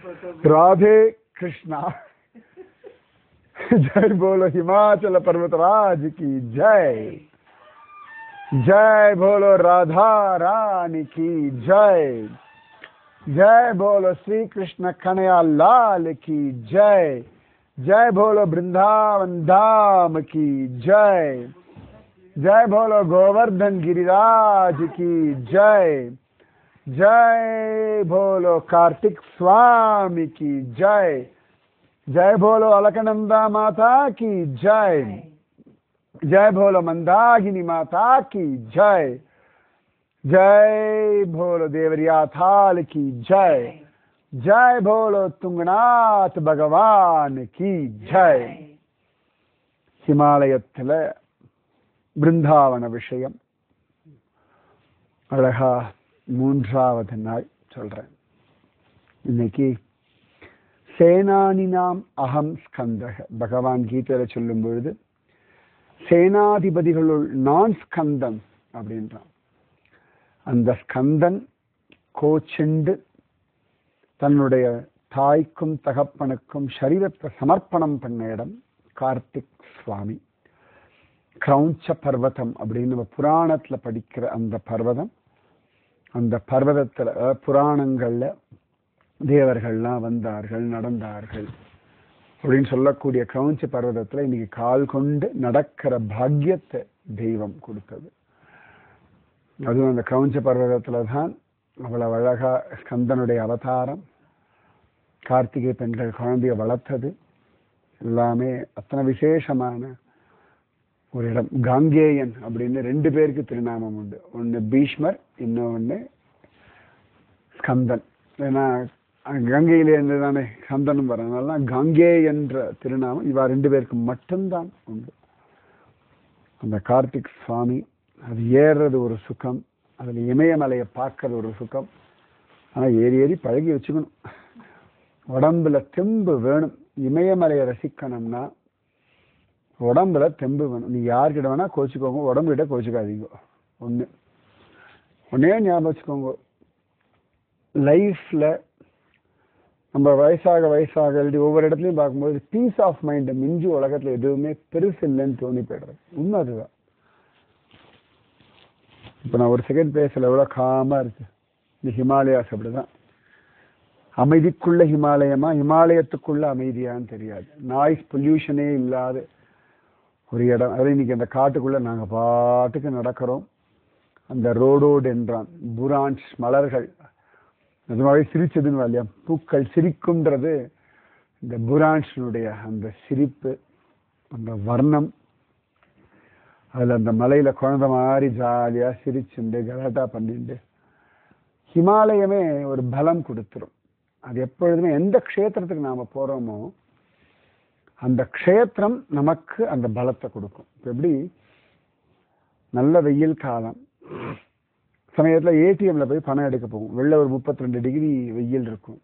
राधे कृष्णा। जय बोलो हिमाचल पर्वतराज की जय। जय बोलो राधा रानी की जय। जय बोलो श्री कृष्ण कन्हैया लाल की जय। जय बोलो वृंदावन धाम की जय। जय बोलो गोवर्धन गिरिराज की जय। जय बोलो कार्तिक स्वामी की जय। जय बोलो अलकनंदा माता की जय। जय बोलो मंदाकिनी माता की जय। जय बोलो देवरिया थाल की जय। जय बोलो तुंगनाथ भगवान की जय। हिमालयत्तिल பிருந்தாவன விஷயம் அழகா மூன்றாவது நாள் சொல்றேன். இன்னைக்கு சேனானினாம் அகம் ஸ்கந்தக பகவான் கீதையில சொல்லும் பொழுது சேனாதிபதிகளுள் நான் ஸ்கந்தன் அப்படின்றான். அந்த ஸ்கந்தன் கோச்செண்டு தன்னுடைய தாய்க்கும் தகப்பனுக்கும் சரீரத்தை சமர்ப்பணம் பண்ண இடம் கார்த்திக் சுவாமி. கிரௌஞ்ச பர்வதம் அப்படின்னு நம்ம புராணத்துல படிக்கிற அந்த பர்வதம். அந்த பர்வதத்துல புராணங்கள்ல தேவர்கள்லாம் வந்தார்கள் நடந்தார்கள் அப்படின்னு சொல்லக்கூடிய கிரௌஞ்ச பர்வதத்துல இன்னைக்கு கால் கொண்டு நடக்கிற பாக்கியத்தை தெய்வம் கொடுத்தது. அதுவும் அந்த கிரௌஞ்ச பர்வதத்துல தான் அவ்வளவு அழகா ஸ்கந்தனுடைய அவதாரம். கார்த்திகை பெண்கள் குழந்தைய வளர்த்தது எல்லாமே அத்தனை விசேஷமான ஒரு இடம். காங்கேயன் அப்படின்னு 2 பேருக்கு திருநாமம் உண்டு. ஒன்று பீஷ்மர், இன்னொன்று ஸ்கந்தன். ஏன்னா கங்கையிலே இருந்து தானே ஸ்கந்தனும் வரனால காங்கே என்ற திருநாமம் இவா 2 பேருக்கு மட்டும்தான் உண்டு. அந்த கார்த்திக் சுவாமி அது ஏறுறது ஒரு சுகம், அதில் இமயமலையை பார்க்கறது ஒரு சுகம். ஆனால் ஏறி ஏறி பழகி வச்சுக்கணும். உடம்புல தெம்பு வேணும். இமயமலையை ரசிக்கணும்னா உடம்புல தெம்பு வேணும். நீ யார்கிட்ட வேணா கோச்சிக்கோங்க, உடம்புகிட்ட கோச்சிக்காதீங்க. ஒன்னே ஞாபகம் வச்சுக்கோங்க, லைஃப்ல நம்ம வயசாக எழுதி ஒவ்வொரு இடத்துலையும் பார்க்கும்போது பீஸ் ஆஃப் மைண்ட் மிஞ்சி உலகத்துல எதுவுமே பெருசு இல்லைன்னு தோணி போய்டுறது. உண்மை அதுதான். இப்போ நான் ஒரு செகண்ட் பேசல, எவ்வளோ காமா இருக்கு. இந்த ஹிமாலயாஸ் அப்படிதான். அமைதிக்குள்ள ஹிமாலயமா, ஹிமாலயத்துக்குள்ள அமைதியான்னு தெரியாது. நாய்ஸ் பொல்யூஷனே இல்லாத ஒரு இடம். அது இன்னைக்கு அந்த காட்டுக்குள்ள நாங்கள் பாட்டுக்கு நடக்கிறோம். அந்த ரோடோடு என்றான் புரான்ஸ் மலர்கள் நிஜமாவே சிரிச்சதுன்னு இல்லையா, பூக்கள் சிரிக்கும்ன்றது இந்த புரான்ஸினுடைய அந்த சிரிப்பு, அந்த வர்ணம். அதில் அந்த மலையில குழந்தை மாதிரி ஜாலியாக சிரிச்சுண்டு கலாட்டா பண்ணிட்டு ஹிமாலயமே ஒரு பலம் கொடுத்துரும். அது எப்பொழுதுமே எந்த க்ஷேத்திரத்துக்கு நாம் போகிறோமோ அந்த க்ஷேத்திரம் நமக்கு அந்த பலத்தை கொடுக்கும். இப்போ எப்படி நல்ல வெயில் காலம் சமயத்தில் ஏடிஎம்ல போய் பணம் எடுக்க போகும். வெளில ஒரு 32 டிகிரி வெயில் இருக்கும்.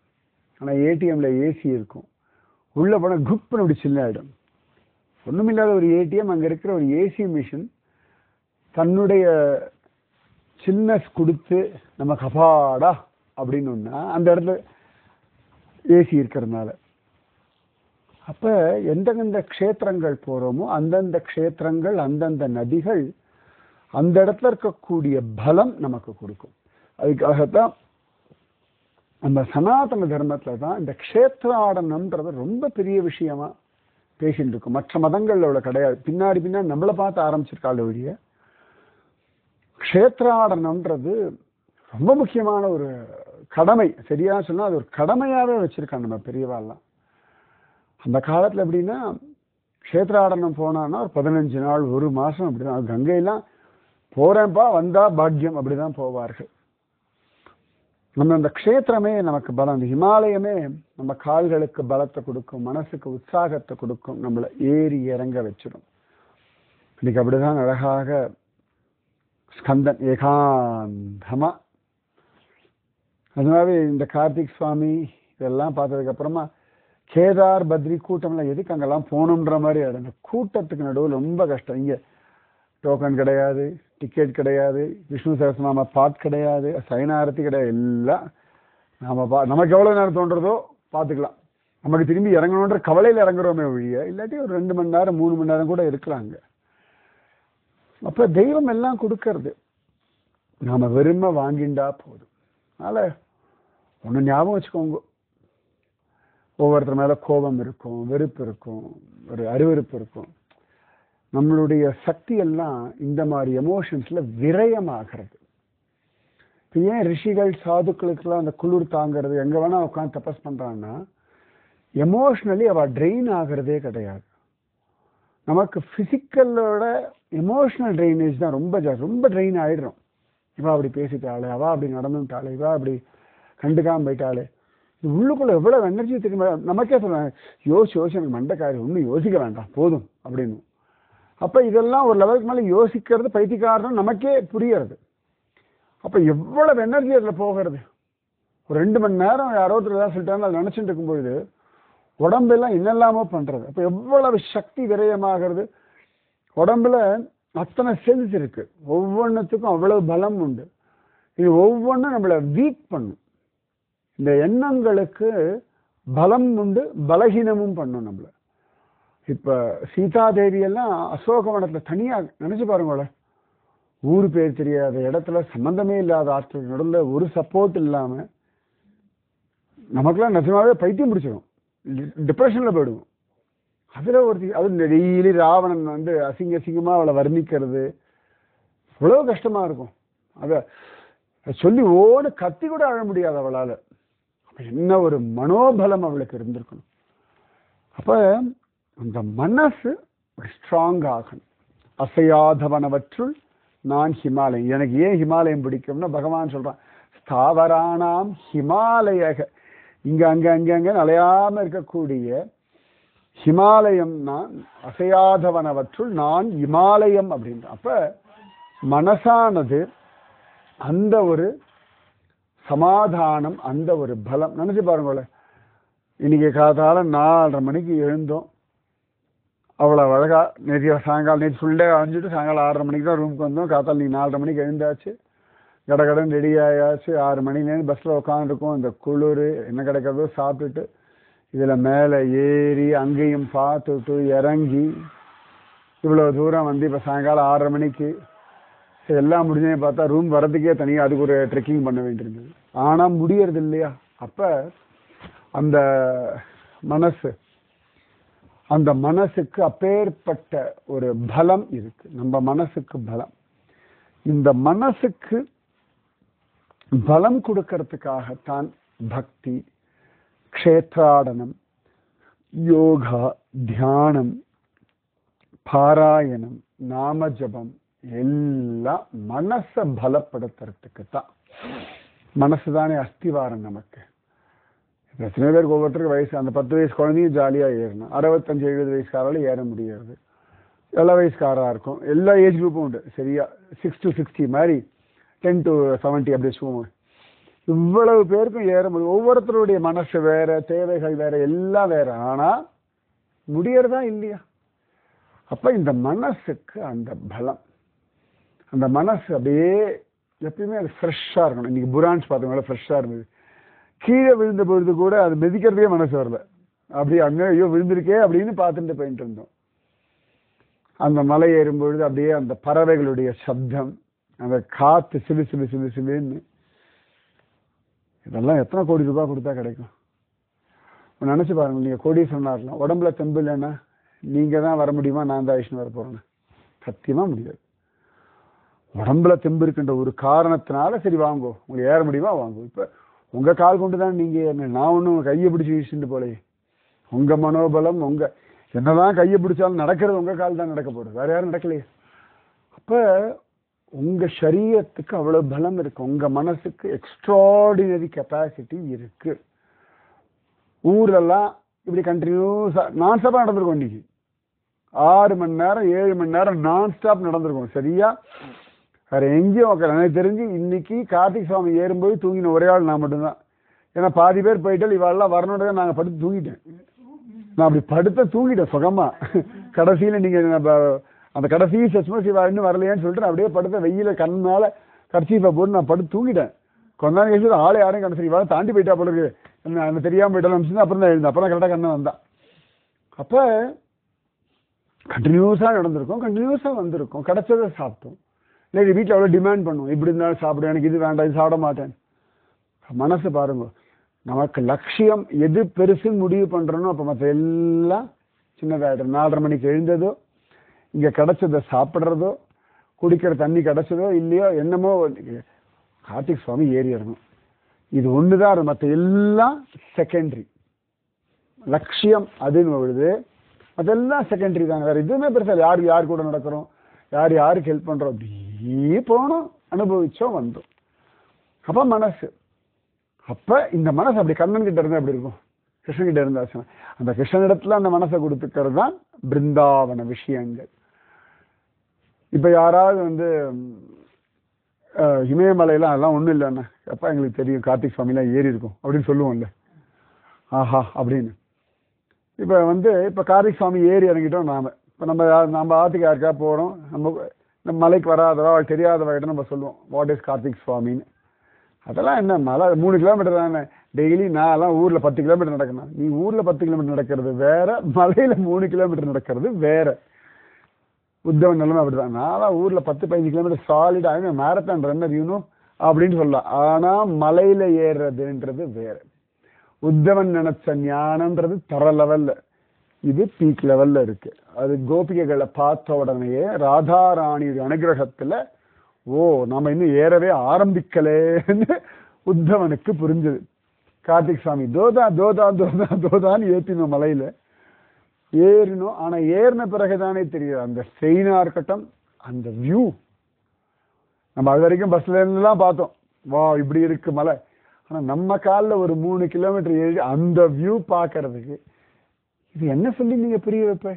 ஆனால் ஏடிஎம்ல ஏசி இருக்கும். உள்ளே போனால் குப்புன்னு அப்படி சில்லாயிடும். ஒன்றுமில்லாத ஒரு ஏடிஎம், அங்கே இருக்கிற ஒரு ஏசி மிஷின் தன்னுடைய சில்னஸ் கொடுத்து நமக்கு அப்பாடா அப்படின்னு ஒன்றா அந்த இடத்துல ஏசி இருக்கிறதுனால. அப்போ எந்தெந்த க்ஷேத்திரங்கள் போகிறோமோ அந்தந்த க்ஷேத்திரங்கள் அந்தந்த நதிகள் அந்த இடத்துல இருக்கக்கூடிய பலம் நமக்கு கொடுக்கும். அதுக்காகத்தான் நம்ம சனாதன தர்மத்தில் தான் இந்த க்ஷேத்ராடனம்ன்றது ரொம்ப பெரிய விஷயமா பேசிட்டு இருக்கும். மற்ற மதங்களோட கிடையாது. பின்னாடி நம்மளை பார்த்து ஆரம்பிச்சிருக்காள் ஒழிய க்ஷேத்ராடனம்ன்றது ரொம்ப முக்கியமான ஒரு கடமை. சரியா சொன்னால் அது ஒரு கடமையாகவே வச்சிருக்காங்க நம்ம பெரியவாள்லாம். அந்த காலத்தில் எப்படின்னா க்ஷேத்ராடனம் போனான்னா ஒரு 15 நாள் 1 மாதம் அப்படிதான். கங்கையெல்லாம் போகிறேன்ப்பா வந்தா பாக்கியம் அப்படிதான் போவார்கள். நம்ம அந்த க்ஷேத்திரமே நமக்கு பலம். அந்த ஹிமாலயமே நம்ம கால்களுக்கு பலத்தை கொடுக்கும், மனசுக்கு உற்சாகத்தை கொடுக்கும், நம்மளை ஏறி இறங்க வச்சிடும். இன்னைக்கு அப்படிதான் அழகாக ஸ்கந்தன் ஏகாந்தமா. அதனால இந்த கார்த்திக் சுவாமி இதெல்லாம் பார்த்ததுக்கு அப்புறமா கேதார் பத்ரி கூட்டம்லாம் எதுக்கு அங்கெல்லாம் போகணுன்ற மாதிரி ஆயிடும். கூட்டத்துக்கு நடுவில் ரொம்ப கஷ்டம். இங்கே டோக்கன் கிடையாது, டிக்கெட் கிடையாது, விஷ்ணு சகஸ்ரநாம பாட் கிடையாது, சைனாரத்தி கிடையாது. எல்லாம் நமக்கு எவ்வளோ நேரம் தோன்றதோ பார்த்துக்கலாம். நமக்கு திரும்பி இறங்கணுன்ற கவலையில் இறங்குறோமே ஒழிய, இல்லாட்டி ஒரு 2 மணி நேரம் 3 மணி நேரம் கூட இருக்கலாங்க. அப்ப தெய்வம் எல்லாம் கொடுக்கறது, நாம வெறுமை வாங்கிண்டா போதும். அதனால ஒண்ணு ஞாபகம் வச்சுக்கோங்க, ஒவ்வொருத்தர் மேல கோபம் இருக்கும், வெறுப்பு இருக்கும், ஒரு அருவருப்பு இருக்கும். நம்மளுடைய சக்தி எல்லாம் இந்த மாதிரி எமோஷன்ஸ்ல விரயமாகிறது. இப்போ ஏன் ரிஷிகள் சாதுக்களுக்கெல்லாம் அந்த குளிர் தாங்கிறது, எங்க வேணா உட்காந்து தபஸ் பண்றாங்கன்னா, எமோஷனலி அவ ட்ரெயின் ஆகிறதே கிடையாது. நமக்கு பிசிக்கலோட எமோஷனல் ட்ரைனேஜ் தான் ரொம்ப ஜாஸ்தி. ரொம்ப ட்ரெயின் ஆயிடுறோம். இவா அப்படி பேசிட்டாளே, அவா அப்படி நடந்துட்டாளே, இவா அப்படி கண்டுக்காம போயிட்டாளே, இது உள்ளுக்குள்ள எவ்வளவு எனர்ஜி தெரியுமா. நமக்கே சொல்லுவாங்க, யோசிச்சு எனக்கு மண்டைக்காரி, ஒன்றும் யோசிக்க வேண்டாம் போதும் அப்படின்னு. அப்ப இதெல்லாம் ஒரு லெவலுக்கு மேலே யோசிக்கிறது பைத்தியக்காரன் நமக்கே புரியறது. அப்ப எவ்வளவு எனர்ஜி அதுல போகிறது. ஒரு 2 மணி நேரம் யாரோ ஒருத்தர் ஏதாவது சொல்லிட்டாங்க, அதை நினைச்சுட்டு இருக்கும்பொழுது உடம்பெல்லாம் என்னெல்லாமோ பண்றது. அப்ப எவ்வளவு சக்தி விரயமாகிறது. உடம்புல அத்தனை செல்ஸ் இருக்கு, ஒவ்வொன்றுத்துக்கும் அவ்வளவு பலம் உண்டு. இது ஒவ்வொன்றும் நம்மளை வீக் பண்ணும். இந்த எண்ணங்களுக்கு பலம் உண்டு, பலகீனமும் பண்ணும் நம்மள. இப்ப சீதாதேவி எல்லாம் அசோகவனத்துல தனியா நினைச்சு பாருங்களேன், ஊரு பேர் தெரியாத இடத்துல, சம்பந்தமே இல்லாத ஆட்கள் நடுவில், ஒரு சப்போர்ட் இல்லாம, நமக்குலாம் நிஜமாவே பைத்தியம் பிடிச்சிடும், டிப்ரெஷன்ல போயிடுவோம். அதுல அது டெய்லி ராவணன் வந்து அசிங்க அசிங்கமா அவளை வர்ணிக்கிறது இவ்வளவு கஷ்டமா இருக்கும். அத சொல்லி ஓடு கத்தி கூட அழ முடியாது அவளால. என்ன ஒரு மனோபலம் அவளுக்கு இருந்திருக்கணும். அப்ப அந்த மனசு ஸ்ட்ராங் ஆகணும். அசையாதவனவற்றுள் நான் ஹிமாலயம். எனக்கு ஏன் ஹிமாலயம் பிடிக்கும்னா, பகவான் சொல்றான், ஸ்தாவரானாம் ஹிமாலயக, இங்க அங்க அங்க அங்க அலையாம இருக்கக்கூடிய ஹிமாலயம் நான், அசையாதவனவற்றுள் நான் இமாலயம் அப்படின்ற. அப்ப மனசானது அந்த ஒரு சமாதானம், அந்த ஒரு பலம். நினைச்சு பாருங்களேன், இன்னைக்கு காத்தால 4:30 மணிக்கு எழுந்தோம். அவ்வளவு அழகா நேற்று சாயங்காலம், நேற்று ஃபுல் டே அழிஞ்சிட்டு சாயங்காலம் 6:30 மணிக்கு தான் ரூமுக்கு வந்தோம். காத்தால் நீ 4:30 மணிக்கு எழுந்தாச்சு, கடகடன் ரெடி ஆயாச்சு. 6 மணிலேருந்து பஸ்ல உட்காந்துருக்கோம். இந்த குளிர் என்ன கிடைக்கிறதோ சாப்பிட்டுட்டு, இதுல மேல ஏறி அங்கேயும் பார்த்துட்டு இறங்கி இவ்வளவு தூரம் வந்து இப்ப சாயங்காலம் 6:30 மணிக்கு எல்லாம் முடிஞ்சே பார்த்தா ரூம் வரதுக்கே தனியாக அதுக்கு ஒரு ட்ரெக்கிங் பண்ண வேண்டியிருந்தது. ஆனா முடியறது இல்லையா. அப்ப அந்த மனசு, அந்த மனசுக்கு அப்பேற்பட்ட ஒரு பலம் இருக்கு. நம்ம மனசுக்கு பலம். இந்த மனசுக்கு பலம் கொடுக்கறதுக்காகத்தான் பக்தி, க்ஷேத்ராடனம், யோகா, தியானம், பாராயணம், நாம ஜபம் எல்லாம் மனசை பலப்படுத்துறதுக்கு தான். மனசு தானே அஸ்திவாரம் நமக்கு. எத்தனை பேருக்கு ஒவ்வொருத்தருக்கு வயசு, அந்த 10 வயசு குழந்தையும் ஜாலியா ஏறணும், 65-70 வயசுக்காரால ஏற முடியாது. 7 வயசுக்காரா இருக்கும், எல்லா ஏஜ் குரூப்பும் உண்டு சரியா. 6 to 60 மாதிரி, 10 to 70 அப்படி வச்சுக்கோங்க. இவ்வளவு பேருக்கும் ஏற முடியும். ஒவ்வொருத்தருடைய மனசு வேற, தேவைகள் வேற, எல்லாம் வேற. ஆனா முடியறதா இல்லையா. அப்ப இந்த மனசுக்கு அந்த பலம், அந்த மனசு அப்படியே எப்பயுமே அது ஃப்ரெஷ்ஷா இருக்கணும். இன்னைக்கு புரான்ஸ் பார்த்தவங்கள ஃப்ரெஷ்ஷா இருந்தது. கீழே விழுந்த பொழுது கூட அது மிதிக்கிறதே மனசு வரல. அப்படியே அங்கே ஐயோ விழுந்திருக்கே அப்படின்னு பார்த்துட்டு போயிட்டு இருந்தோம். அந்த மலை ஏறும் பொழுது அப்படியே அந்த பறவைகளுடைய சப்தம், அந்த காத்து சிலு சிலு சிலு சிலுன்னு, இதெல்லாம் எத்தனை கோடி ரூபாய் கொடுத்தா கிடைக்கும். நினைச்சு பாருங்க, நீங்க கோடீஸ்வரனா இருக்கலாம், உடம்புல தெம்பு இல்லைன்னா நீங்க தான் வர முடியுமா, நான் தான் ஐஷ்ணு வர போறேன்னு? சத்தியமா முடியாது. உடம்புல தெம்பு இருக்கின்ற ஒரு காரணத்தினால சரி வாங்கோ, உங்களுக்கு ஏற முடியுமா வாங்கோ. இப்ப உங்க கால் கொண்டு தான் நீங்க ஏறின, நான் ஒன்றும் கையை பிடிச்சி வீசிட்டு போலே. உங்க மனோபலம், உங்க என்னதான் கையை பிடிச்சாலும் நடக்கிறது உங்க கால் தான் நடக்க போகுது, வேற யாரும் நடக்கலையே. அப்ப உங்க சரீரத்துக்கு அவ்வளவு பலம் இருக்கு, உங்க மனசுக்கு எக்ஸ்ட்ராடினரி கெப்பாசிட்டி இருக்கு. ஊர்லெல்லாம் இப்படி கண்டினியூஸா நான் ஸ்டாப்பா நடந்திருக்கோம். இன்னைக்கு 6 மணி நேரம் 7 மணி நேரம் நான் ஸ்டாப் நடந்திருக்கோம் சரியா. வேற எங்கேயும் உட்கார. எனக்கு தெரிஞ்சு இன்னைக்கு கார்த்திக் சுவாமி ஏறும்போது தூங்கின ஒரே ஆள் நான் மட்டும்தான். ஏன்னா பாதி பேர் போயிட்டால் இவாளெல்லாம் வரணுன்றத நாங்கள் படுத்து தூங்கிட்டேன். நான் அப்படி படுத்த தூங்கிட்டேன் சுகமா. கடைசியில் நீங்கள் அந்த கடைசி சஸ்மஸ் இவா இன்னும் வரலையான்னு சொல்லிட்டு நான் அப்படியே படுத்த வெயில கண்ணால கர்ச்சீஃபை போட்டு நான் படுத்து தூங்கிட்டேன். கொஞ்ச நேரம் கழிச்சு ஆளை யாரையும் கடைசி இவாள தாண்டி போயிட்டா போல இருக்கு. அந்த தெரியாமல் போயிட்டாலும் அப்புறம் தான் எழுந்தேன். அப்புறம் கரெக்டாக கண்ணன் வந்தான். அப்போ கண்டினியூஸாக நடந்திருக்கும், கண்டினியூஸாக வந்திருக்கும், கிடைச்சதை சாப்பிட்டோம். இல்லை வீட்டில் அவ்வளோ டிமாண்ட் பண்ணுவோம், இப்படி இருந்தாலும் சாப்பிடுவேன், எனக்கு இது வேண்டாம், இது சாப்பிட மாட்டேன். மனசு பாருங்க, நமக்கு லட்சியம் எது பெருசுன்னு முடிவு பண்ணுறனோ அப்போ மற்ற எல்லாம் சின்னதாகிடும். 4:30 மணிக்கு எழுந்ததோ, இங்கே கிடைச்சதை சாப்பிட்றதோ, குடிக்கிற தண்ணி கிடைச்சதோ இல்லையோ என்னமோ, கார்த்திக் சுவாமி ஏறி இறங்கும், இது ஒன்று தான். மற்ற எல்லாம் செகண்டரி. லட்சியம் அதுன்னு வருது, அதெல்லாம் செகண்டரி தாங்க. வேறு எதுவுமே பெருசாக யாருக்கு யார் கூட நடக்கிறோம், யார் யாருக்கு ஹெல்ப் பண்ணுறோம், அப்படியே போனோம், அனுபவிச்சோம், வந்தோம். அப்போ மனசு, அப்போ இந்த மனசு அப்படி கண்ணன் கிட்ட இருந்தால் எப்படி இருக்கும், கிருஷ்ணன் கிட்ட இருந்தாச்சுன்னா அந்த கிருஷ்ணனிடத்துல அந்த மனசை கொடுத்துக்கிறது தான் பிருந்தாவன விஷயங்கள். இப்போ யாராவது இமயமலையெல்லாம் அதெல்லாம் ஒன்றும் இல்லைண்ணா, எப்போ எங்களுக்கு தெரியும் கார்த்திக் சுவாமிலாம் ஏறி இருக்கும் அப்படின்னு சொல்லுவோம்ல, ஆஹா அப்படின்னு. இப்போ இப்போ கார்த்திக் சுவாமி ஏறி இறங்கிட்டோம். இப்போ நம்ம ஆற்றுக்கு யாருக்கா போகிறோம், நம்ம மலைக்கு வராதவா தெரியாதவகிட்ட நம்ம சொல்லுவோம் வாட் இஸ் கார்த்திக் சுவாமின்னு. அதெல்லாம் என்ன, மலை 3 கிலோமீட்டர் தானே, டெய்லி நான்லாம் ஊரில் 10 கிலோமீட்டர் நடக்கணும். நீ ஊரில் 10 கிலோமீட்டர் நடக்கிறது வேற, மலையில் 3 கிலோமீட்டர் நடக்கிறது வேற. உத்தவன் நிலைமை அப்படிதான். நான்லாம் ஊரில் 10-15 கிலோமீட்டர் சாலிடாக மேரத்தான் ரன்னர் யூனோ அப்படின்னு சொல்லலாம். ஆனால் மலையில் ஏறுறதுன்றது வேற. உத்தவன் நினைச்ச ஞானம்ன்றது தர லெவல்ல, இது பீக் லெவல்ல இருக்கு. அது கோபிகைகளை பார்த்த உடனேயே ராதாராணியுடைய அனுகிரகத்துல நம்ம இன்னும் ஏறவே ஆரம்பிக்கலேன்னு உத்தவனுக்கு புரிஞ்சது. கார்த்திக் சுவாமி தோதா தோதா தோதா தோதான்னு ஏற்றினோம், மலையில ஏறினோம். ஆனா ஏறின பிறகுதானே தெரியும் அந்த செயினா இருக்கட்டும், அந்த வியூ. நம்ம அது வரைக்கும் பஸ்ல இருந்துலாம் பார்த்தோம், வா இப்படி இருக்கு மலை. ஆனா நம்ம காலில் ஒரு 3 கிலோமீட்டர் ஏறி அந்த வியூ பார்க்கறதுக்கு இது என்ன சொல்லி நீங்க புரிய வைப்ப,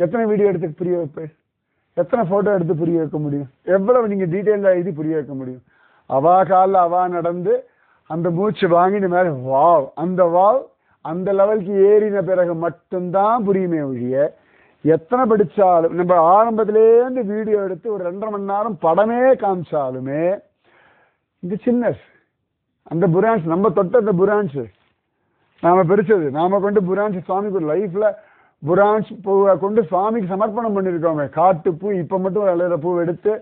எத்தனை வீடியோ எடுத்து புரிய வைப்ப, எத்தனை போட்டோ எடுத்து புரிய வைக்க முடியும், எவ்வளவு நீங்க டீட்டெயிலா எழுதி புரிய வைக்க முடியும். அவா காலில் அவா நடந்து அந்த மூச்சு வாங்கின மேல வாவ், அந்த வாவ் அந்த லெவலுக்கு ஏறின பிறகு மட்டும்தான் புரியுமே ஒழிய, எத்தனை படிச்சாலும் நம்ம ஆரம்பத்திலேருந்து வீடியோ எடுத்து ஒரு 2.5 மணி நேரம் படமே காமிச்சாலுமே இந்த சின்னஸ், அந்த புரான்ஸ் நம்ம தொட்ட அந்த புரான்ஸ் நாம பிரிச்சது, நாம கொண்டு புரான்ஸ் சுவாமிக்கு ஒரு லைஃப்ல புரான்ஸ் பூவை கொண்டு சுவாமிக்கு சமர்ப்பணம் பண்ணியிருக்கோங்க. காட்டு பூ இப்ப மட்டும் ஒரு அலையில பூ எடுத்து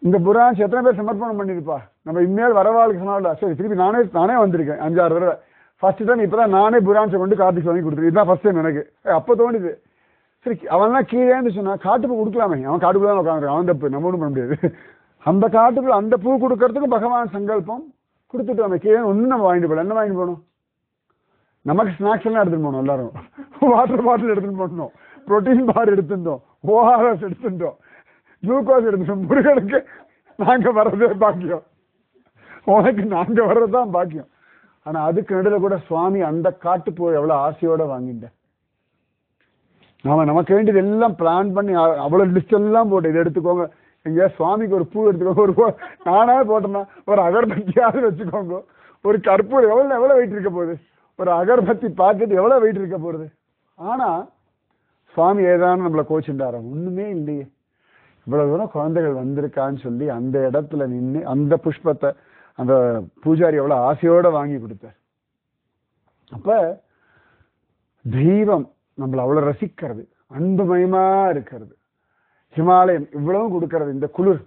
இந்த புரான்ஸ் எத்தனை பேர் சமர்ப்பணம் பண்ணியிருப்பா. நம்ம இனிமேல் வரவாளுக்கு சொன்னால சரி திருப்பி நானே வந்திருக்கேன் 5-6 தடவை. ஃபர்ஸ்ட் டைம் இப்பதான் நானே புரான்ஸை கொண்டு கார்த்திக் சுவாமி கொடுத்துருக்கேன். இதுதான் ஃபர்ஸ்ட் டைம் எனக்கு. அப்போ தோணுது சரி அவன்லாம் கீழேன்னு சொன்னா காட்டுப்பூ கொடுக்கலாமே, அவன் காட்டுக்குள்ள தான் உட்காந்துருக்கான், அவன் தப்பு, நம்ம ஒன்றும் பண்ண முடியாது. அந்த காட்டுக்குள்ள அந்த பூ கொடுக்கறதுக்கு பகவான் சங்கல்பம் கொடுத்துட்டோமே, கீழே ஒன்றும் நம்ம வாங்கிட்டு போகல. என்ன வாங்கிட்டு போகணும், நமக்கு ஸ்நாக்ஸ் எல்லாம் எடுத்துட்டு போகணும், எல்லாரும் வாட்டர் பாட்டில் எடுத்துட்டு போகணும், புரோட்டீன் பார் எடுத்துட்டோம், ஓஆர்எஸ் எடுத்துட்டோம், குளுக்கோஸ் எடுத்துட்டோம். முருகனுக்கு நாங்க வர்றதே பாக்கியம், உனக்கு நாங்க வர்றதுதான் பாக்கியம். ஆனா அதுக்கு நடுவில் கூட சுவாமி அந்த காட்டுப்பூ எவ்வளவு ஆசையோட வாங்கிட்டேன். நமக்கு வேண்டியது எல்லாம் பிளான் பண்ணி அவ்வளவு லிஸ்ட் எல்லாம் போட்டு இதை எடுத்துக்கோங்க, எங்க சுவாமிக்கு ஒரு பூ எடுத்துக்கோங்க, ஒரு நானா போட்டோம்னா ஒரு அகர்பத்தியாவது வச்சுக்கோங்க, ஒரு கற்பூரம் எவ்வளவு வெயிட் இருக்க போகுது, ஒரு அகர்பத்தி பாக்கெட் எவ்வளவு வெயிட் இருக்க போகுது. ஆனா சுவாமி ஏதானு நம்மளை கோச்சுட்டாரா, ஒண்ணுமே இல்லையே. இவ்வளவு தூரம் குழந்தைகள் வந்திருக்கான்னு சொல்லி அந்த இடத்துல நின்று அந்த புஷ்பத்தை அந்த பூஜாரி எவ்வளவு ஆசையோட வாங்கி கொடுத்தார். அப்ப தெய்வம் நம்மளை அவ்வளவு ரசிக்கிறது, அன்புமயமா இருக்கிறது. ஹிமாலயம் இவ்வளவும் கொடுக்கறது, இந்த குளிர்.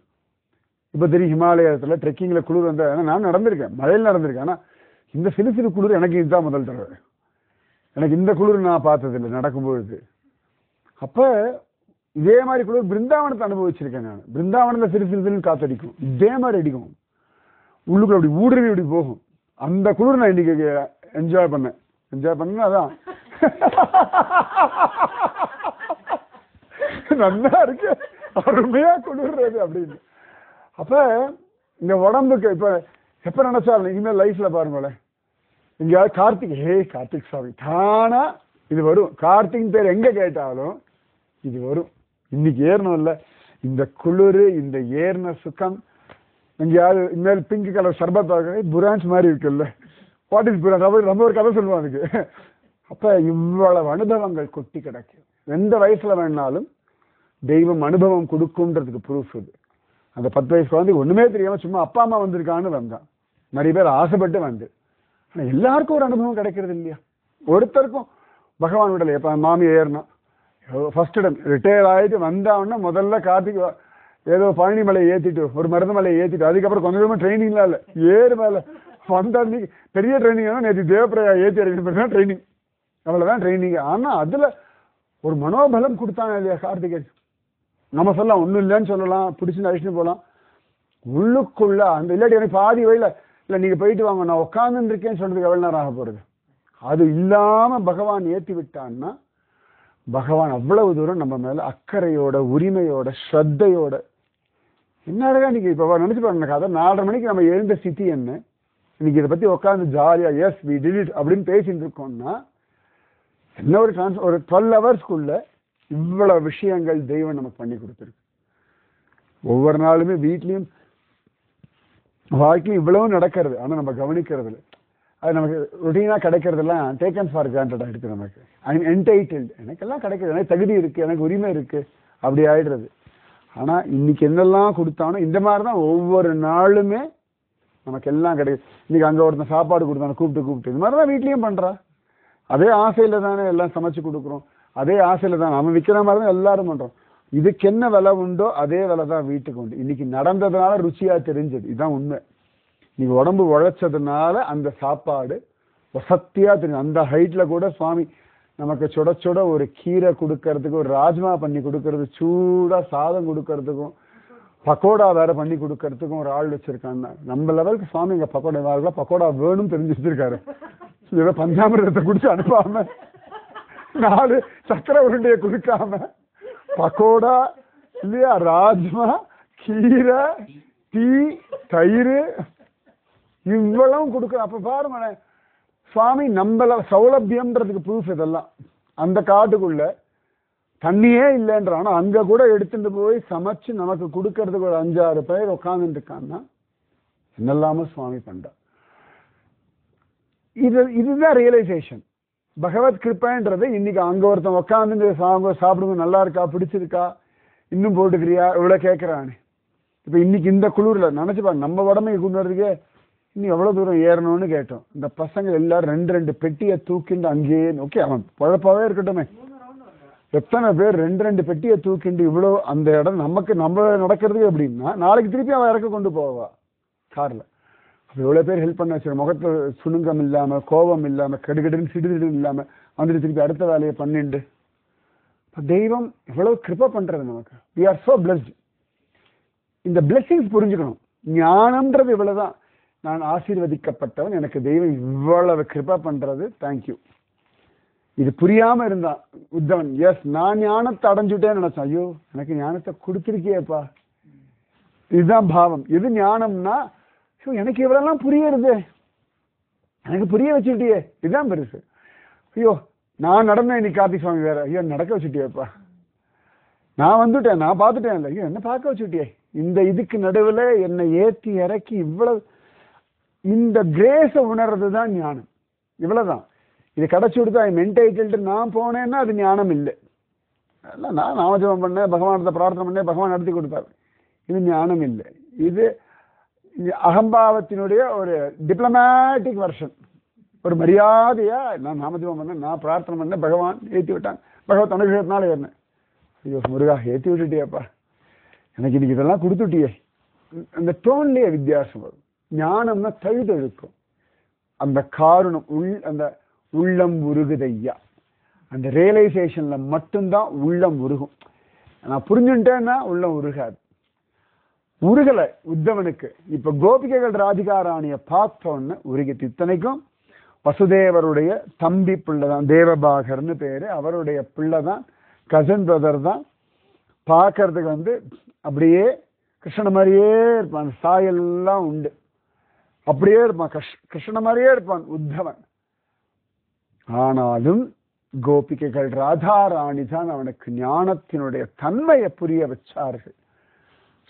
இப்ப தெரியும் ஹிமாலயத்துல ட்ரெக்கிங்ல குளிர் வந்த, நான் நடந்திருக்கேன், மழையில் நடந்திருக்கேன். ஆனா இந்த சிறு குளிர் எனக்கு இதுதான் முதல் தடவை. எனக்கு இந்த குளிர் நான் பார்த்ததில்லை நடக்கும்பொழுது. அப்ப இதே மாதிரி குளிர் பிருந்தாவனத்தை அனுபவிச்சிருக்கேன் நான். பிருந்தாவனத்துல சிறு காத்தடிக்கும், இதே மாதிரி அடிக்கும், உள்ளுக்குள்ள அப்படி ஊடுருவி அப்படி போகும். அந்த குளிர் நான் இன்னைக்கு என்ஜாய் பண்ணேன். அதான் நல்லா இருக்கு, அருமையா குளிர்றது அப்படின்னு. அப்ப இந்த உடம்புக்கு இப்ப எப்ப நினைச்சாலும் இனிமேல் லைஃப்ல பாருங்களேன், எங்கேயாவது கார்த்திக் சுவாமி தானா இது வரும். கார்த்திக் பேர் எங்க கேட்டாலும் இது வரும். இன்னைக்கு ஏறணும் இல்ல, இந்த குளிர், இந்த ஏறின சுகம். எங்கேயாவது இனிமேல் பிங்க் கலர் சர்பத் புரான்ஸ் மாதிரி இருக்குல்ல, வாட் இஸ் புரான்ஸ், ரொம்ப ஒரு கதை சொல்லுவோம் அதுக்கு. அப்ப இவ்வளவு அனுபவங்கள் கொட்டி கிடக்கு. எந்த வயசுல வேணாலும் தெய்வம் அனுபவம் கொடுக்கும்ன்றதுக்கு ப்ரூஃப் இது. அந்த 10 வயசு குழந்தைக்கு ஒண்ணுமே தெரியாம சும்மா அப்பா அம்மா வந்திருக்கான்னு வந்தான். நிறைய பேர் ஆசைப்பட்டு வந்து ஆனால் எல்லாருக்கும் ஒரு அனுபவம் கிடைக்கிறது இல்லையா? ஒருத்தருக்கும் பகவான் விடலை. இப்போ மாமி ஏறினா ஃபர்ஸ்ட் டைம் ரிட்டையர் ஆகிட்டு வந்தான்னா முதல்ல கார்த்திக் ஏதோ பழனி மலையை ஏற்றிட்டு ஒரு மருத மலையை ஏற்றிட்டு அதுக்கப்புறம் கொஞ்சம் கொஞ்சமாக ட்ரைனிங்லாம் இல்லை, ஏறு மேலே வந்தா நீ பெரிய ட்ரைனிங் தான். நேற்று தேவப்பிரயா ஏற்றி அடிக்கணும் தான் ட்ரைனிங், அவ்வளோதான் ட்ரைனிங். ஆனால் அதில் ஒரு மனோபலம் கொடுத்தாங்க இல்லையா கார்த்திகேயன். நம்ம சொல்லலாம் ஒன்றும் இல்லைன்னு சொல்லலாம், பிடிச்சி அழிச்சுட்டு போகலாம். உள்ளுக்குள்ள அந்த இல்லாட்டி எனக்கு பாதி வயல இல்லை நீங்கள் போயிட்டு வாங்க நான் உட்காந்துன்னு இருக்கேன்னு சொல்றதுக்கு எவ்வளோ நேரம் ஆக போகிறது. அது இல்லாமல் பகவான் ஏற்றி விட்டான்னா பகவான் அவ்வளவு தூரம் நம்ம மேலே அக்கறையோட உரிமையோட ஸ்ரத்தையோட என்னடா நீங்கள் இப்போ நினச்சி பாருங்க கதை 4:30 மணிக்கு நம்ம எழுந்த ஸ்திதி என்ன, இன்னைக்கு இதை பற்றி உட்காந்து ஜாலியாக எஸ் வி டிட் இட் அப்படின்னு பேசிட்டு இருக்கோம்னா என்ன ஒரு ஒரு 12 ஹவர்ஸ்க்குள்ள இவ்வளவு விஷயங்கள் தெய்வம் நமக்கு பண்ணி கொடுத்துருக்கு. ஒவ்வொரு நாளுமே வீட்லேயும் வாழ்க்கையும் இவ்வளவு நடக்கிறது, ஆனால் நம்ம கவனிக்கிறது இல்லை. அது நமக்கு ரொட்டீனாக கிடைக்கிறதெல்லாம் டேக்கன் ஃபார் கிராண்டடாக இருக்குது. நமக்கு ஐ எம் என்டைட்டில்டு, எனக்கெல்லாம் கிடைக்கிறது, எனக்கு தகுதி இருக்குது, எனக்கு உரிமை இருக்குது, அப்படி ஆயிடுறது. ஆனால் இன்னைக்கு என்னெல்லாம் கொடுத்தானோ இந்த மாதிரி தான் ஒவ்வொரு நாளுமே நமக்கு எல்லாம் கிடைக்குது. இன்னைக்கு அங்கே ஒருத்தன் சாப்பாடு கொடுத்தானோ கூப்பிட்டு இது மாதிரி தான் வீட்லேயும் பண்ணுறா. அதே ஆசையில் தானே எல்லாம் சமைச்சு கொடுக்குறோம், அதே ஆசையில் தான் நம்ம விற்கிற மாதிரி தான் எல்லாரும் பண்ணுறோம். இதுக்கு என்ன விலை உண்டோ அதே விலை தான் வீட்டுக்கு உண்டு. இன்னைக்கு நடந்ததுனால ருச்சியாக தெரிஞ்சது, இதுதான் உண்மை. இன்னைக்கு உடம்பு உழைச்சதுனால அந்த சாப்பாடு வசத்தியாக தெரியும். அந்த ஹைட்டில் கூட சுவாமி நமக்கு சுட சுட ஒரு கீரை கொடுக்கறதுக்கு, ஒரு ராஜ்மா பண்ணி கொடுக்கறது, சூடாக சாதம் கொடுக்கறதுக்கும், பக்கோடா வேற பண்ணி கொடுக்கறதுக்கும் ஒரு ஆள் வச்சிருக்காங்க. நம்ம லெவலுக்கு சுவாமி இங்கே பக்கோடா வேணும்னு தெரிஞ்சு வச்சிருக்காரு. ஏதோ பஞ்சாமிரதத்தை குடிச்சு அனுப்பாம 4 சக்கரை உருண்டையை கொடுக்காம பக்கோடா இல்லையா, ராஜ்மா, கீரை, டீ, தயிர் இவ்வளவும் கொடுக்குற. அப்ப பாருங்க சுவாமி நம்மள சௌலபியம்ன்றதுக்கு ப்ரூஃப் இதெல்லாம். அந்த காட்டுக்குள்ள தண்ணியே இல்லைன்றான், அங்க கூட எடுத்துட்டு போய் சமைச்சு நமக்கு கொடுக்கறதுக்கு ஒரு 5-6 பேர் உட்காந்துட்டு இருக்காங்கன்னா என்னெல்லாம சுவாமி பண்றா. இதுதான் ரியலைசேஷன். பகவத் கிருப்பைன்றது இன்னைக்கு அங்க ஒருத்தன் உட்காந்து சாப்பிடுங்க, நல்லா இருக்கா, பிடிச்சிருக்கா, இன்னும் போட்டுக்கிறியா, இவ்வளவு கேட்கிறானே. இப்ப இன்னைக்கு இந்த குளிர்ல நினைச்சுப்பா, நம்ம உடம்புக்கு கொண்டு வர்றதுக்கே இன்னும் எவ்வளவு தூரம் ஏறணும்னு கேட்டோம். இந்த பசங்க எல்லாரும் 2 பெட்டியை தூக்கிண்டு அங்கேயே, ஓகே அவன் பழப்பாவே இருக்கட்டுமே, எத்தனை பேர் 2 பெட்டியை தூக்கிண்டு இவ்வளவு அந்த இடம் நமக்கு நம்ம நடக்கிறதுக்கு எப்படின்னா நாளைக்கு திருப்பி அவன் இறக்க கொண்டு போவா கார்ல. எவ்வளவு பேர் ஹெல்ப் பண்ண வச்சு முகத்துல சுணுங்கம் இல்லாம, கோபம் இல்லாம, கடுகடுன்னு சிடுதிடு இல்லாம வந்துட்டு திருப்பி அடுத்த வேலையை பண்ணிண்டு தெய்வம் எவ்வளவு கிருபை பண்றது நமக்கு. we are so blessed. இந்த பிளெஸிங்ஸ் புரிஞ்சுக்கணும். ஞானம்ன்றது இவ்வளவுதான். நான் ஆசீர்வதிக்கப்பட்டவன், எனக்கு தெய்வம் இவ்வளவு கிருபை பண்றது, தேங்க்யூ. இது புரியாம இருந்தான் உத்தவன். எஸ் நான் ஞானத்தை அடைஞ்சுட்டேன்னு நினைச்சேன், ஐயோ எனக்கு ஞானத்தை கொடுத்துருக்கியேப்பா. இதுதான் பாவம். எது ஞானம்னா எனக்கு இவ்வளவுலாம் புரியுறது, எனக்கு புரிய வச்சுட்டியே, இதுதான் பெருசு. ஐயோ நான் நடந்தேன் இன்னைக்கு கார்த்திக் சுவாமி வேற, ஐயோ நடக்க வச்சுட்டியேப்பா, நான் வந்துட்டேன், நான் பார்த்துட்டேன், இல்லை ஐயோ என்ன பார்க்க வச்சுட்டியே. இந்த இதுக்கு நடுவில் என்னை ஏற்றி இறக்கி இவ்வளவு இந்த கிரேஸை உணர்றது தான் ஞானம். இவ்வளவுதான். இது கிடைச்சி கொடுத்தா மென்டைட்டில்ட்டு நான் போனேன்னா அது ஞானம் இல்லை. இல்லை நான் நாமஜபம் பண்ணேன், பகவானத்தை பிரார்த்தனை பண்ணேன், பகவான் நடத்தி கொடுத்தாரு, இது ஞானம் இல்லை. இது அகம்பாவத்தினுடைய ஒரு டிப்ளமேட்டிக் வெர்ஷன். ஒரு மரியாதையா நான் நாமஜபம் பண்ணேன், நான் பிரார்த்தனை பண்ணேன், பகவான் ஏற்றி விட்டாங்க, பகவத் அனுகிரகத்தினால ஏறினேன். ஐயோ முருகா ஏற்றி விட்டுட்டியப்பா, எனக்கு இன்னைக்கு இதெல்லாம் கொடுத்துட்டியே. அந்த டோன்லேயே வித்தியாசம் வரும். ஞானம்னா தழுதழுக்கும், அந்த காரணம் அந்த உள்ளம் உருகுதையா, அந்த ரியலைசேஷன்ல மட்டும்தான் உள்ளம் உருகும். நான் புரிஞ்சுட்டேன்னா உள்ளம் உருகாது. உருகல உத்தவனுக்கு. இப்ப கோபிகைகள் ராதிகா ராணியை பார்த்தோன்னு உருகிட்டு. இத்தனைக்கும் வசுதேவருடைய தம்பி பிள்ளைதான், தேவபாகர்னு பேரு, அவருடைய பிள்ளைதான், கசன் பிரதர் தான். பார்க்கறதுக்கு அப்படியே கிருஷ்ண மாதிரியே இருப்பான், சாயெல்லாம் உண்டு, அப்படியே இருப்பான், கிருஷ்ண மாதிரியே இருப்பான் உத்தவன். ஆனாலும் கோபிகைகள் ராதா ராணி தான் அவனுக்கு ஞானத்தினுடைய தன்மையை புரிய வச்சார்கள்.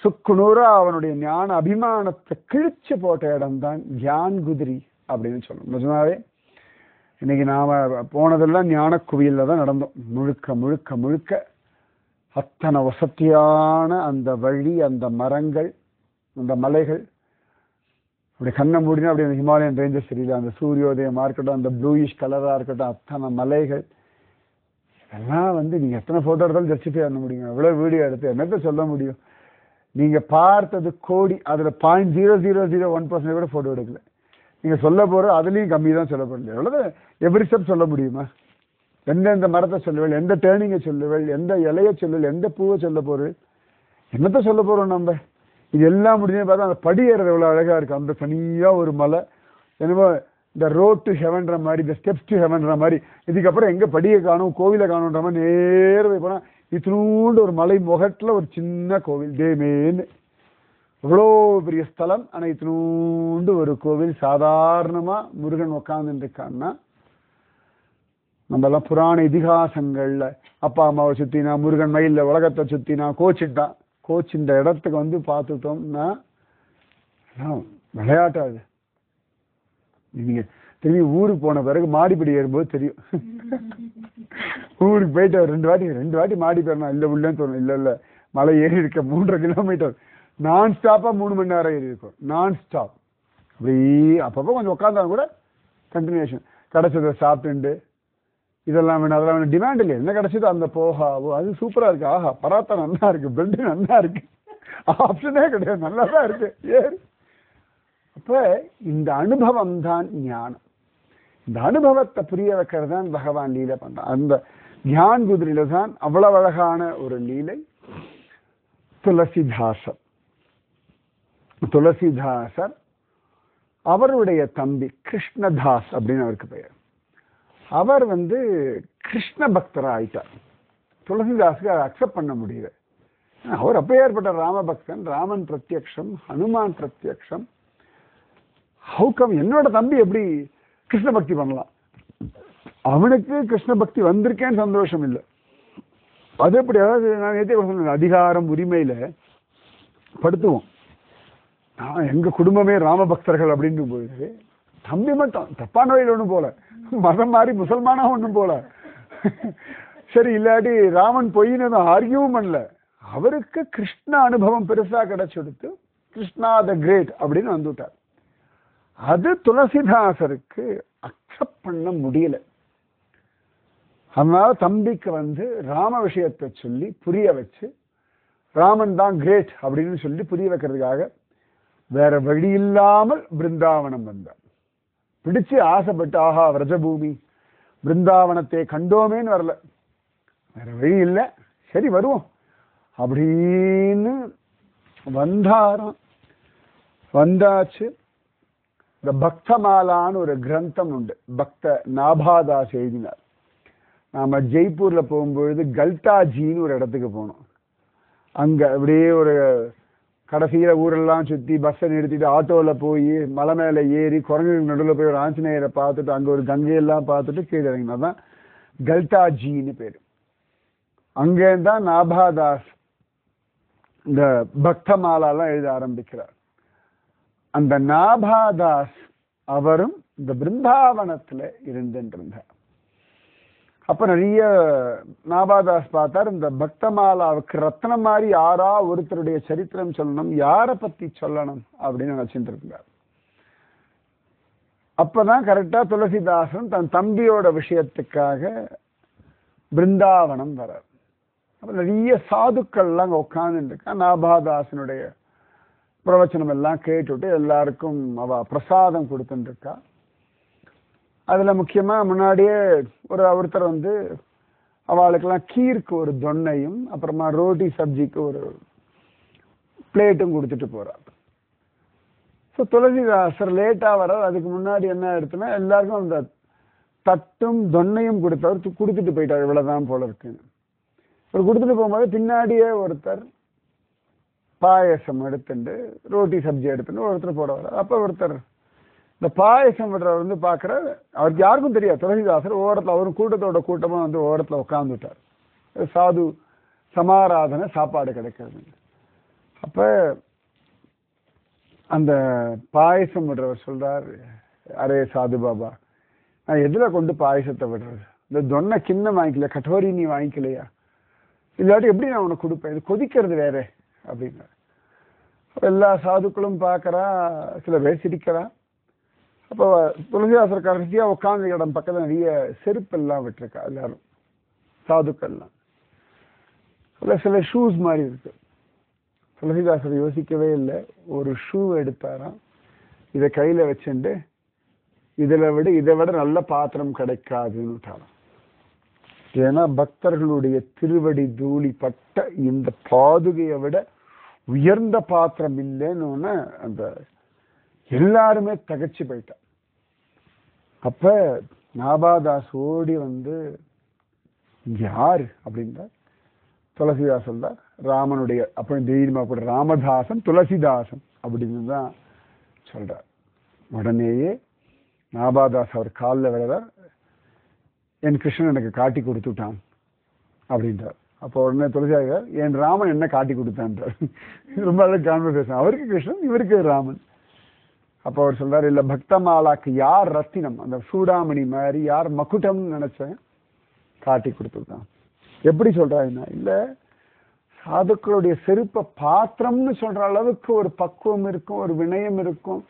சுக்குநூறா அவனுடைய ஞான அபிமானத்தை கிழிச்சு போட்ட இடம் தான் கியான் குதிரி அப்படின்னு சொல்லணும். நிஜமாவே இன்னைக்கு நாம போனதெல்லாம் ஞான குவியல்ல தான் நடந்தோம். முழுக்க முழுக்க முழுக்க அத்தனை வசதியான அந்த வழி, அந்த மரங்கள், அந்த மலைகள், அப்படி கண்ணை மூடினா அப்படி அந்த ஹிமாலயன் ரேஞ்சஸ் தெரியல, அந்த சூரியோதயமாக இருக்கட்டும், அந்த ப்ளூயிஷ் கலராக இருக்கட்டும், அத்தனை மலைகள் இதெல்லாம் வந்து நீங்கள் எத்தனை ஃபோட்டோ எடுத்தாலும் ஜஸ்டிஃபை பண்ண முடியும். எவ்வளோ வீடியோ எடுத்து என்னத்தை சொல்ல முடியும்? நீங்கள் பார்த்தது கோடி, அதில் 0.0001% கூட ஃபோட்டோ எடுக்கல. நீங்கள் சொல்ல போகிற அதுலேயும் கம்மி தான் சொல்ல போகிறீங்க. எவ்வளோ எவ்ரி ஸ்டெப் சொல்ல முடியுமா? எந்தெந்த மரத்தை சொல்லுவேள், எந்த டேர்னிங்கை சொல்லுவேள், எந்த இலையை சொல்லுவேள், எந்த பூவை சொல்ல போகிறேன், என்னத்தை சொல்ல போகிறோம் நம்ம? இது எல்லாம் முடிஞ்சு பார்த்தா அந்த படி ஏறது எவ்வளோ அழகாக இருக்குது. அந்த தனியாக ஒரு மலை, என்னமோ இந்த ரோட் டு ஹெவன்ற மாதிரி, இந்த ஸ்டெப்ஸ் டு ஹெவன்ற மாதிரி. இதுக்கப்புறம் எங்கே படியை காணும், கோவிலை காணுன்ற மாதிரி நேரம் போனால் இத்தினூண்டு ஒரு மலை முகட்டில் ஒரு சின்ன கோவில் தேமேன்னு. எவ்வளோ பெரிய ஸ்தலம், ஆனால் இத்தினூண்டு ஒரு கோவில். சாதாரணமாக முருகன் உட்காந்துட்டு இருக்கான்னா, நம்மெல்லாம் புராண இதிகாசங்களில் அப்பா அம்மாவை சுற்றினா, முருகன் மயிலில் உலகத்தை சுற்றினா, கோச்சிட்டான். கோச் இந்த இடத்துக்கு வந்து பார்த்துட்டோம்னா விளையாட்டாது. நீங்கள் திரும்பி ஊருக்கு போன பிறகு மாடிப்படி ஏறும்போது தெரியும். ஊருக்கு போயிட்டு ரெண்டு வாட்டி மாடி போயிடணும். இல்லை உள்ளேன்னு தோணும். இல்லை மலை ஏறி இருக்க 3.5 கிலோமீட்டர் நான் ஸ்டாப்பாக 3 மணி நேரம் ஏறி இருக்கும். நான் ஸ்டாப். அப்படி அப்பப்போ கொஞ்சம் உட்காந்தாலும் கூட கண்டினியூஷன். கிடச்சதை சாப்பிட்டுண்டு இதெல்லாம் வேணும் அதெல்லாம் வேணும், டிமாண்ட் இல்லை. என்ன கிடச்சதோ அந்த போகாவோ அது சூப்பராக இருக்குது. ஆஹா பராத்தா நல்லா இருக்குது, பிரெட்டு நல்லா இருக்குது, ஆப்ஷனே கிடையாது, நல்லா தான் இருக்குது ஏறு. அப்போ இந்த அனுபவம் தான் ஞானம். இந்த அனுபவத்தை புரிய வைக்கிறது தான் பகவான் லீலை பண்றான். அந்த ஞான் குதிரையில தான் அவ்வளவு அழகான ஒரு லீலை. துளசிதாசர் அவருடைய தம்பி கிருஷ்ணதாஸ் அப்படின்னு அவருக்கு பெயர். அவர் வந்து கிருஷ்ண பக்தரா ஆயிட்டார். துளசிதாஸுக்கு அதை அக்செப்ட் பண்ண முடியல. அவர் அப்போ ஏற்பட்ட ராமபக்தன், ராமன் பிரத்யக்ஷம், ஹனுமான் பிரத்யக்ஷம். ஹவுக்கம் என்னோட தம்பி எப்படி கிருஷ்ண பக்தி பண்ணலாம்? அவனுக்கு கிருஷ்ண பக்தி வந்திருக்கேன்னு சந்தோஷம் இல்லை. அது எப்படி? அதாவது நான் நேற்றே சொன்னேன், அதிகாரம் உரிமையில படுத்துவோம். நான் எங்க குடும்பமே ராமபக்தர்கள் அப்படின்னு போயிடுது. தம்பி மட்டும் தப்பான வழியில் ஒன்றும் போல, மதம் மாறி முசல்மானா ஒன்றும் போல. சரி, இல்லாட்டி ராமன் பொய்னு ஆர்கியூவும் பண்ணல. அவருக்கு கிருஷ்ண அனுபவம் பெருசா கிடைச்செடுத்து கிருஷ்ணா த கிரேட் அப்படின்னு வந்துட்டார். அது துளசிதாசருக்கு அக்செப்ட் பண்ண முடியல. அதனால தம்பிக்கு வந்து ராம விஷயத்தை சொல்லி புரிய வச்சு, ராமன் தான் கிரேட் அப்படின்னு சொல்லி புரிய வைக்கிறதுக்காக வேற வழி இல்லாமல் பிருந்தாவனம் வந்தார். பிடிச்சு ஆசைப்பட்டு, ஆஹா விரஜபூமி பிருந்தாவனத்தை கண்டோமேன்னு வரல, வேற வழி இல்லை, சரி வருவோம் அப்படின்னு வந்தாராம். வந்தாச்சு. இந்த பக்தமாலான்னு ஒரு கிரந்தம் உண்டு, பக்த நாபாதாஸ் எழுதினார். நாம ஜெய்ப்பூர்ல போகும்பொழுது கல்தாஜின்னு ஒரு இடத்துக்கு போனோம். அங்க அப்படியே ஒரு கடைசியில ஊரெல்லாம் சுத்தி பஸ்ஸை நிறுத்திட்டு ஆட்டோல போய் மலை மேல ஏறி குரங்கு நடுவில் போய் ஒரு ஆஞ்சநேயரை பார்த்துட்டு அங்க ஒரு கங்கையெல்லாம் பார்த்துட்டு கீழே இறங்கினாதான் கல்தாஜின்னு பேரு. அங்கேதான் நாபாதாஸ் இந்த பக்தமாலாம் எழுத ஆரம்பிக்கிறார். அந்த நாபாதாஸ் அவரும் இந்த பிருந்தாவனத்துல இருந்துருந்தார். அப்ப நிறைய நாபாதாஸ் பார்த்தார், இந்த பக்தமாலாவுக்கு ரத்னம் மாதிரி யாரா ஒருத்தருடைய சரித்திரம் சொல்லணும், யாரை பத்தி சொல்லணும் அப்படின்னு நினைச்சிட்டு இருந்தார். அப்பதான் கரெக்டா துளசிதாசன் தன் தம்பியோட விஷயத்துக்காக பிருந்தாவனம் வரார். அப்ப நிறைய சாதுக்கள் எல்லாம் அங்க உட்கார்ந்துட்டு இருக்கா. நாபாதாசனுடைய பிரவச்சனம் எல்லாம் கேட்டுவிட்டு எல்லாருக்கும் அவ பிரசாதம் கொடுத்துட்டு இருக்கா. அதுல முக்கியமா முன்னாடியே ஒருத்தர் வந்து அவளுக்கெல்லாம் கீருக்கு ஒரு தொன்னையும் அப்புறமா ரோட்டி சப்ஜிக்கு ஒரு பிளேட்டும் கொடுத்துட்டு போறார். ஸோ துளசிதாசர் லேட்டா வர்றார். அதுக்கு முன்னாடி என்ன எடுத்துன்னா எல்லாருக்கும் அந்த தட்டும் தொன்னையும் கொடுத்தவர் கொடுத்துட்டு போயிட்டார். இவ்வளவுதான் போல இருக்குன்னு ஒரு கொடுத்துட்டு போகும்போது பின்னாடியே ஒருத்தர் பாயசம் எடுத்துட்டு ரோட்டி சப்ஜி எடுத்துட்டு ஒருத்தர் போட வர்றார். அப்ப ஒருத்தர் இந்த பாயசம் விடுறவர் வந்து பார்க்குறாரு. அவருக்கு யாருக்கும் தெரியாது. துளசிதாசர் ஓரத்தில், அவரும் கூட்டத்தோட கூட்டமா வந்து ஓரத்தில் உட்காந்துட்டார். சாது சமாராதனை சாப்பாடு கிடைக்கிறது. அப்ப அந்த பாயசம் விடுறவர் சொல்றார், அரே சாது பாபா, நான் எதுல கொண்டு பாயசத்தை விடுறது? இந்த தொன்னை கிண்ணம் வாங்கிக்கல, கட்டோரி நீ வாங்கிக்கலையா? இல்லாட்டி எப்படி நான் உனக்கு கொடுப்பேன்? இது கொதிக்கிறது வேற அப்படின்னாரு. எல்லா சாதுக்களும் பார்க்கறா, சில பேர் சிரிக்கிறா. அப்போ துளசிதாசர் கடைசியா உட்கார்ந்த இடம் பக்கத்துல நிறைய செருப்பெல்லாம் விட்டுருக்கா எல்லாரும் சாதுக்கள்லாம். சில ஷூஸ் மாதிரி இருக்கு. துளசிதாசர் யோசிக்கவே இல்லை, ஒரு ஷூ எடுத்தாராம், இதை கையில வச்சுட்டு இதை விட நல்ல பாத்திரம் கிடைக்காதுன்னு. ஏன்னா பக்தர்களுடைய திருவடி தூளி பட்ட இந்த பாதுகையை விட உயர்ந்த பாத்திரம் இல்லைன்னு அந்த எல்லாருமே தகச்சு போயிட்டா. அப்ப நாபாதாஸ் ஓடி வந்து யாரு அப்படின்னா துளசிதாசன் தான் ராமனுடைய அப்ப தைரியமா கூட ராமதாசன் துளசிதாசன் அப்படின்னு தான் சொல்றார். உடனேயே நாபாதாஸ் அவர் காலில் விழுறார், என் கிருஷ்ணன் எனக்கு காட்டி கொடுத்துட்டான் அப்படின்றார். அப்போ உடனே துளசிதாசர் என் ராமன் என்ன காட்டி கொடுத்தான்றார். ரொம்ப அழகு கான்வர்சேஷன், அவருக்கு கிருஷ்ணன் இவருக்கு ராமன். அப்போ அவர் சொல்றாரு, இல்ல பக்தமாலாக்கு யார் ரத்தினம், அந்த சூடாமணி மாதிரி யார் மக்குட்டம்னு நினைச்சேன் காட்டி கொடுத்துட்டான். எப்படி சொல்றாருன்னா, இல்ல சாதுக்களுடைய செருப்ப பாத்திரம்னு சொல்ற அளவுக்கு ஒரு பக்குவம் இருக்கும், ஒரு வினயம் இருக்கும்,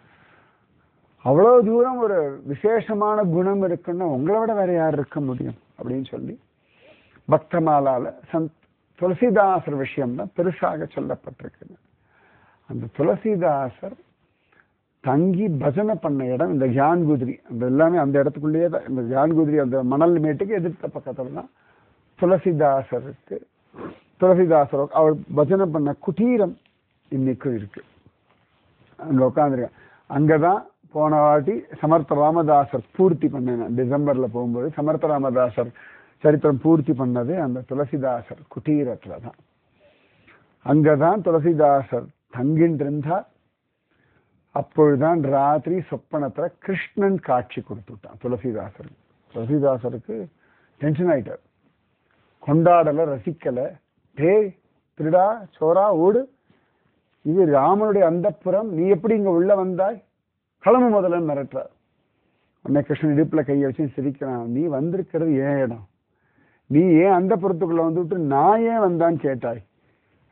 அவ்வளவு தூரம் ஒரு விசேஷமான குணம் இருக்குன்னா உங்களை விட வேற யார் இருக்க முடியும் அப்படின்னு சொல்லி பக்தமாலால துளசிதாசர் விஷயம் தான் பெருசாக சொல்லப்பட்டிருக்கு. அந்த துளசிதாசர் தங்கி பஜனை பண்ண இடம் இந்த கியான்குதிரி, அந்த எல்லாமே அந்த இடத்துக்குள்ளேயே தான். இந்த கியான்குதிரி அந்த மணல் மேட்டுக்கு எதிர்த்த பக்கத்துல தான் துளசிதாசர் அவர் பஜனை பண்ண குட்டீரம் இன்னைக்கும் இருக்கு. அங்க உட்காந்துருக்கேன். அங்கதான் போன வாட்டி சமர்த்த ராமதாசர் பூர்த்தி பண்ணேன். டிசம்பர்ல போகும்போது சமர்த்த ராமதாசர் சரித்திரம் பூர்த்தி பண்ணது அந்த துளசிதாசர் குட்டீரத்துல தான். அங்கதான் துளசிதாசர் தங்கிட்டு இருந்தார். அப்பொழுதுதான் ராத்திரி சொப்பனத்துல கிருஷ்ணன் காட்சி கொடுத்துட்டான் துளசிதாசருக்கு. துளசிதாசருக்கு டென்ஷன் ஆயிட்டார், கொண்டாடல, ரசிக்கல. டேய் திருடா சோரா ஓடு, இது ராமனுடைய அந்தப்புறம், நீ எப்படி இங்க உள்ள வந்தாய், கிளம்பு முதல்ல மிரட்டுறார். உன்னை கிருஷ்ணன் இடுப்புல கையை வச்சு சிரிக்கிறான், நீ வந்திருக்கிறது ஏன் இடம், நீ ஏன் அந்த புறத்துக்குள்ள வந்துவிட்டு நான் ஏன் வந்தான்னு கேட்டாய்.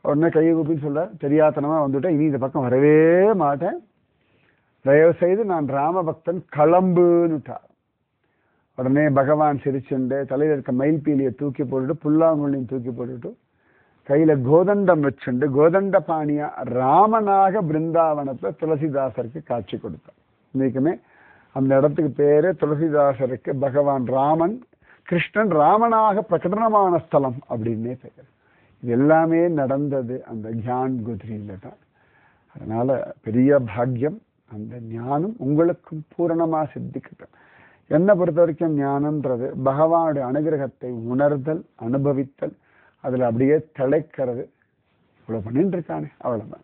உடனே கையை கூப்பின்னு சொல்ல, தெரியாதனமா வந்துட்டேன், இனி இந்த பக்கம் வரவே மாட்டேன், தயவு செய்து நான் ராமபக்தன், கிளம்புன்னுட்டா. உடனே பகவான் சிரிச்சுண்டு தலையில இருக்க மயில்பீலியை தூக்கி போட்டுட்டு புல்லாங்குழியும் தூக்கி போட்டுட்டு கையில கோதண்டம் வச்சுண்டு கோதண்ட பாணியா ராமனாக பிருந்தாவனத்துல துளசிதாசருக்கு காட்சி கொடுத்தார். இன்னைக்குமே அந்த இடத்துக்கு பேரு துளசிதாசருக்கு பகவான் ராமன் கிருஷ்ணன் ராமனாக பிரகடனமான ஸ்தலம் அப்படின்னே பெயர். இது எல்லாமே நடந்தது அந்த கியான்குதிரியில தான். அதனால பெரிய பாக்கியம், அந்த ஞானம் உங்களுக்கும் பூரணமா சித்திக்கட்டும். என்னை பொறுத்த வரைக்கும் ஞானம்ன்றது பகவானுடைய அனுகிரகத்தை உணர்தல், அனுபவித்தல், அதுல அப்படியே திளைக்கிறது. இவ்வளவு பண்ணிட்டு இருக்கானே அவ்வளவுதான்.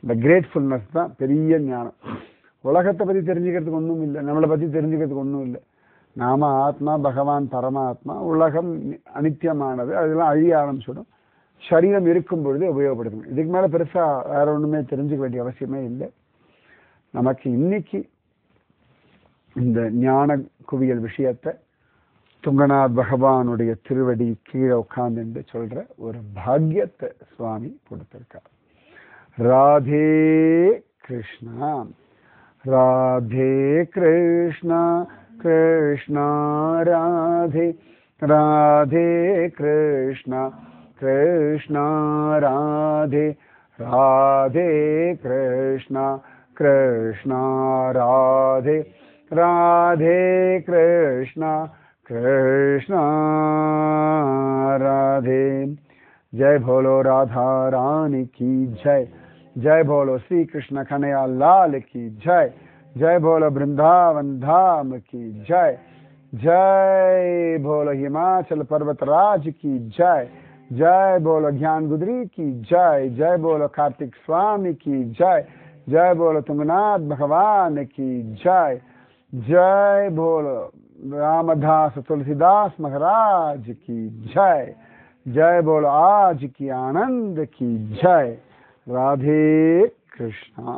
இந்த கிரேட்ஃபுல்னஸ் தான் பெரிய ஞானம். உலகத்தை பத்தி தெரிஞ்சுக்கிறதுக்கு ஒன்றும் இல்லை, நம்மளை பத்தி தெரிஞ்சுக்கிறதுக்கு ஒன்றும் இல்லை. நாம ஆத்மா, பகவான் பரமாத்மா, உலகம் அனித்தியமானது, அதெல்லாம் அழிய ஆரம்பிச்சிடும். சரீரம் இருக்கும் பொழுது உபயோகப்படுத்தணும். இதுக்கு மேல பெருசா வேற ஒண்ணுமே தெரிஞ்சுக்க வேண்டிய அவசியமே இல்லை. நமக்கு இன்னைக்கு இந்த ஞான குவியல் விஷயத்தை துங்கநாத் பகவானுடைய திருவடி கீழே உட்கார்ந்து சொல்ற ஒரு பாக்கியத்தை சுவாமி கொடுத்திருக்கார். ராதே கிருஷ்ணா ராதே கிருஷ்ணா கிருஷ்ணா ராதே ராதே கிருஷ்ணா கிருஷ்ணா ராதே ராதே கிருஷ்ணா கிருஷ்ணா ராதே ராதே கிருஷ்ணா कृष्णा राधे। जय भोलो राधा रानी की जय, जय भोलो श्री कृष्ण कन्हैया लाल की जय, जय भोलो वृंदावन धाम की जय, जय भोलो हिमाचल पर्वतराज की जय, जय बोलो ज्ञानगुदरी की जय, जय बोलो कार्तिक स्वामी की जय, जय बोलो तुंगनाथ भगवान की जय, जय बोलो रामदास तुलसीदास महाराज की जय, जय बोलो आज की आनंद की जय। राधे कृष्णा।